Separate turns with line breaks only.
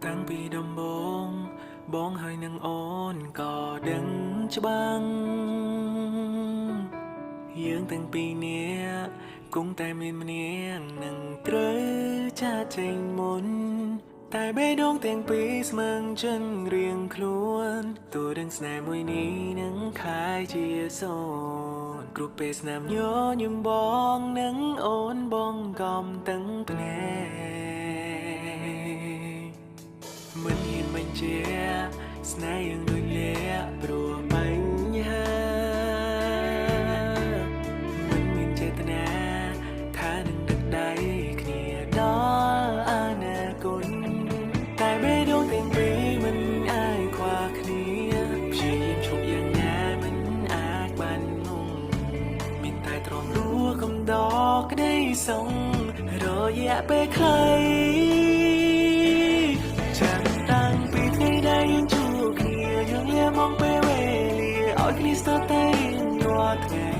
តាំងពីដំបូងបងហើយនឹងអូនក៏ដឹងច្បាស់យើងទាំងពីរនាក់គង់តែមានម្នាក់នឹងត្រូវចាចេញមុនតែបេះដូងទាំងពីរស្មឹងចិនរៀងខ្លួនទូដឹងស្នេហ៍មួយនេះនឹងខែជាសូនគ្រប់ពេលស្នាមញញឹមបងនឹងអូនបងកំតឹងភ្នែកមិនហ៊ានបញ្ជាស្នេហ៍យើងដូចលាក់ព្រោះបញ្ហាមិនមានចេតនាថានឹងដឹកដៃគ្នាដល់អនាគតតែបេះដូងទាំងពីរមិនអាចខ្វះគ្នាព្យាយាមឈប់យ៉ាងណាមិនអាចបានងងមានតែទ្រាំរួកំដរក្តីសងរយៈពេលខ្លីចាំតាំងពីថ្ងៃដែលយើងជួបគ្នាយើងលាមองពេលវេលាឲ្យគ្នាស្ទើរតែរាល់ថ្ងៃ